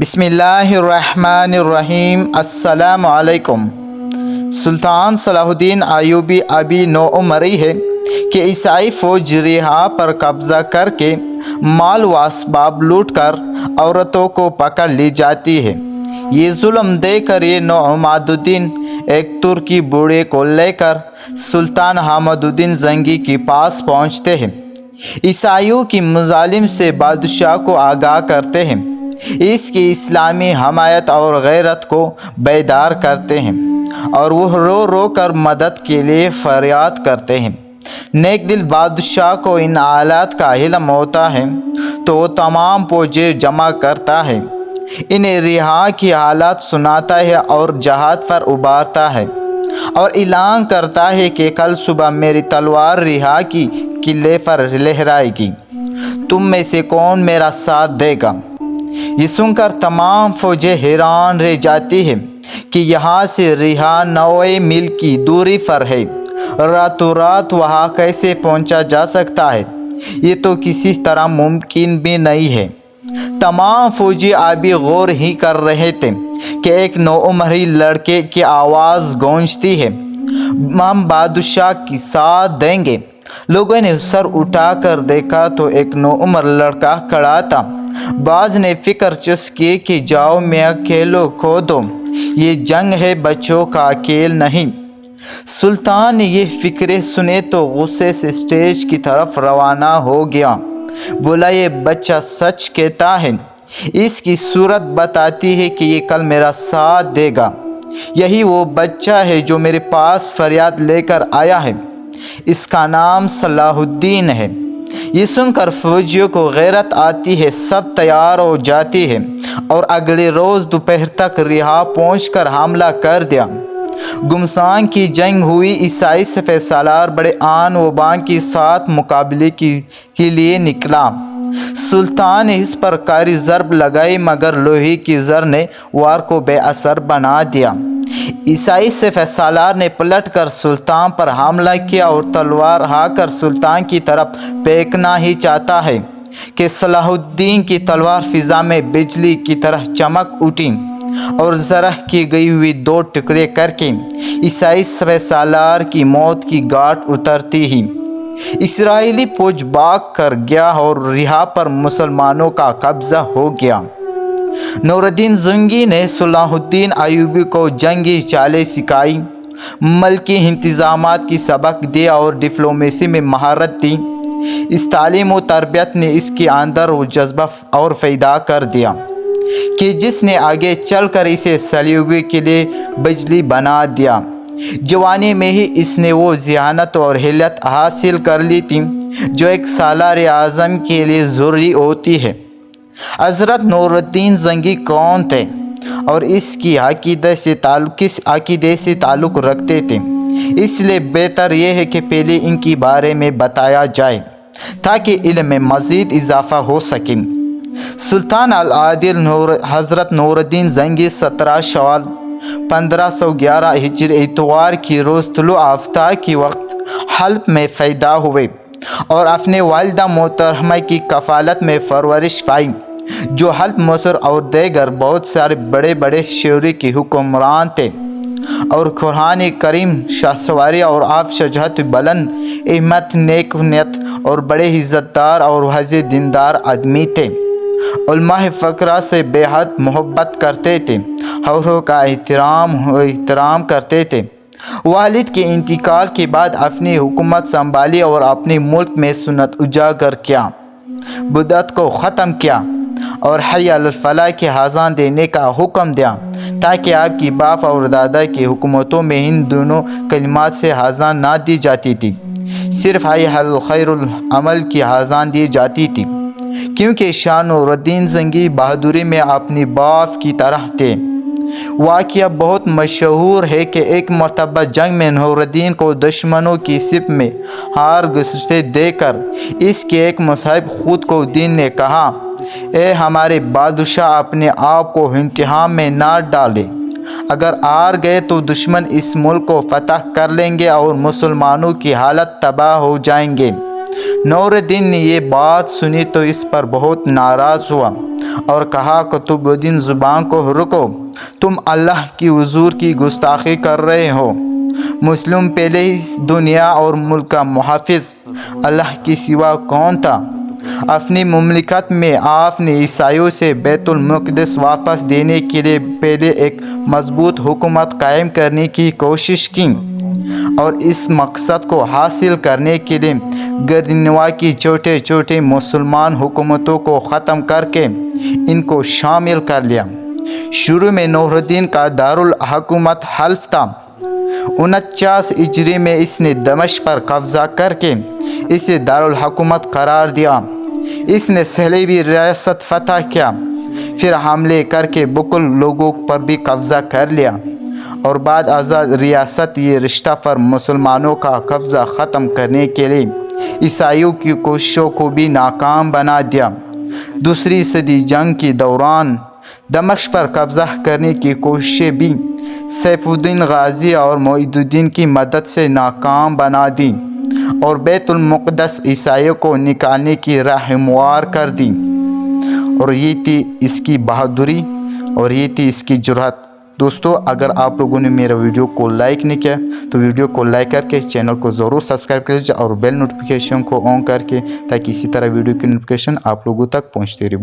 بسم اللہ الرحمن الرحیم۔ السلام علیکم۔ سلطان صلاح الدین ایوبی ابھی نوعمری ہے کہ عیسائی فوج رہا پر قبضہ کر کے مال و اسباب لوٹ کر عورتوں کو پکڑ لی جاتی ہے۔ یہ ظلم دے کر یہ نوعماد الدین ایک ترکی بوڑھے کو لے کر سلطان حامد الدین زنگی کے پاس پہنچتے ہیں۔ عیسائیوں کی مظالم سے بادشاہ کو آگاہ کرتے ہیں، اس کی اسلامی حمایت اور غیرت کو بیدار کرتے ہیں، اور وہ رو رو کر مدد کے لیے فریاد کرتے ہیں۔ نیک دل بادشاہ کو ان حالات کا علم ہوتا ہے تو وہ تمام فوجیں جمع کرتا ہے، انہیں رہا کی حالات سناتا ہے اور جہاد پر ابھارتا ہے، اور اعلان کرتا ہے کہ کل صبح میری تلوار رہا کی قلعے پر لہرائے گی، تم میں سے کون میرا ساتھ دے گا؟ یہ سن کر تمام فوجیں حیران رہ جاتی ہیں کہ یہاں سے رہا 9 میل کی دوری پر ہے، راتوں رات وہاں کیسے پہنچا جا سکتا ہے؟ یہ تو کسی طرح ممکن بھی نہیں ہے۔ تمام فوجی ابھی غور ہی کر رہے تھے کہ ایک نوعمری لڑکے کی آواز گونجتی ہے، ہم بادشاہ کی ساتھ دیں گے۔ لوگوں نے سر اٹھا کر دیکھا تو ایک نوعمر لڑکا کھڑا تھا۔ بعض نے فکر چس کی کہ جاؤ میاں کھیلو کودو، یہ جنگ ہے، بچوں کا کھیل نہیں۔ سلطان نے یہ فکریں سنے تو غصے سے اسٹیج کی طرف روانہ ہو گیا۔ بولا، یہ بچہ سچ کہتا ہے، اس کی صورت بتاتی ہے کہ یہ کل میرا ساتھ دے گا۔ یہی وہ بچہ ہے جو میرے پاس فریاد لے کر آیا ہے، اس کا نام صلاح الدین ہے۔ یہ سن کر فوجیوں کو غیرت آتی ہے، سب تیار ہو جاتی ہے اور اگلے روز دوپہر تک رہا پہنچ کر حملہ کر دیا۔ گھمسان کی جنگ ہوئی۔ عیسائی سپہ سالار بڑے آن و بان کے ساتھ مقابلے کے لیے نکلا۔ سلطان نے اس پر کاری ضرب لگائی مگر لوہے کی زر نے وار کو بے اثر بنا دیا۔ عیسائی سپہ سالار نے پلٹ کر سلطان پر حملہ کیا اور تلوار ہا کر سلطان کی طرف پھینکنا ہی چاہتا ہے کہ صلاح الدین کی تلوار فضا میں بجلی کی طرح چمک اٹھی اور ذرح کی گئی ہوئی 2 ٹکڑے کر کے عیسائی سپہ سالار کی موت کی گھاٹ اترتی ہی اسرائیلی فوج بھاگ کر گیا اور رہا پر مسلمانوں کا قبضہ ہو گیا۔ نور الدین زنگی نے صلاح الدین ایوبی کو جنگی چالیں سکھائی، ملکی انتظامات کی سبق دیا اور ڈپلومیسی میں مہارت دی۔ اس تعلیم و تربیت نے اس کے اندر وہ جذبہ اور پیدا کر دیا کہ جس نے آگے چل کر اسے صلیبی کے لیے بجلی بنا دیا۔ جوانی میں ہی اس نے وہ ذہانت اور حیلت حاصل کر لی تھی جو ایک سالار اعظم کے لیے ضروری ہوتی ہے۔ حضرت نور الدین زنگی کون تھے اور اس کی کس عقیدے سے تعلق رکھتے تھے؟ اس لیے بہتر یہ ہے کہ پہلے ان کے بارے میں بتایا جائے تاکہ علم میں مزید اضافہ ہو سکے۔ سلطان العادل حضرت نور الدین زنگی 17 شوال 1511 ہجری اتوار کی روز طلوع آفتاب کے وقت حلب میں پیدا ہوئے اور اپنے والدہ محترمہ کی کفالت میں پرورش پائی، جو حلب، مصر اور دیگر بہت سارے بڑے بڑے شہروں کے حکمران تھے، اور قرآن کریم شاہسواری اور آپ شجاعت بلند ہمت، نیک نیت اور بڑے عزت دار اور واضح دیندار آدمی تھے۔ علماء فقراء سے بے حد محبت کرتے تھے، اوروں کا احترام کرتے تھے۔ والد کے انتقال کے بعد اپنی حکومت سنبھالی اور اپنے ملک میں سنت اجاگر کیا، بدعت کو ختم کیا اور حی علی الفلاح کے اذان دینے کا حکم دیا، تاکہ آپ کی باپ اور دادا کی حکومتوں میں ان دونوں کلمات سے اذان نہ دی جاتی تھی، صرف حی علی الخیر العمل کی اذان دی جاتی تھی، کیونکہ شاہ نور الدین زنگی بہادری میں اپنے باپ کی طرح تھے۔ واقعہ بہت مشہور ہے کہ ایک مرتبہ جنگ میں نور الدین کو دشمنوں کی صف میں ہار گزرتے دیکھ کر اس کے ایک مصاحب خود کو الدین نے کہا، اے ہمارے بادشاہ، اپنے آپ کو امتحان میں نہ ڈالے، اگر ہار گئے تو دشمن اس ملک کو فتح کر لیں گے اور مسلمانوں کی حالت تباہ ہو جائیں گے۔ نور الدین نے یہ بات سنی تو اس پر بہت ناراض ہوا اور کہا قطبالدین زبان کو رکو، تم اللہ کی حضور کی گستاخی کر رہے ہو۔ مسلم پہلے ہی دنیا اور ملک کا محافظ اللہ کے سوا کون تھا؟ اپنی مملکت میں آپ نے عیسائیوں سے بیت المقدس واپس دینے کے لیے پہلے ایک مضبوط حکومت قائم کرنے کی کوشش کی، اور اس مقصد کو حاصل کرنے کے لیے گردنواں کی چھوٹے چھوٹے مسلمان حکومتوں کو ختم کر کے ان کو شامل کر لیا۔ شروع میں نور الدین کا دارالحکومت حلب تھا۔ 49 ہجری میں اس نے دمشق پر قبضہ کر کے اسے دارالحکومت قرار دیا۔ اس نے صلیبی ریاست فتح کیا، پھر حملے کر کے بکل لوگوں پر بھی قبضہ کر لیا، اور بعد آزاد ریاست یہ رشتہ پر مسلمانوں کا قبضہ ختم کرنے کے لیے عیسائیوں کی کوششوں کو بھی ناکام بنا دیا۔ دوسری صدی جنگ کے دوران دمشق پر قبضہ کرنے کی کوششیں بھی سیف الدین غازی اور معید الدین کی مدد سے ناکام بنا دیں، اور بیت المقدس عیسائیوں کو نکالنے کی راہ ہموار کر دی۔ اور یہ تھی اس کی بہادری، اور یہ تھی اس کی جرأت۔ دوستو، اگر آپ لوگوں نے میرا ویڈیو کو لائک نہیں کیا تو ویڈیو کو لائک کر کے چینل کو ضرور سبسکرائب کر لیجیے، اور بیل نوٹیفیکیشن کو آن کر کے، تاکہ اسی طرح ویڈیو کی نوٹیفیکیشن آپ لوگوں تک پہنچتی رہے۔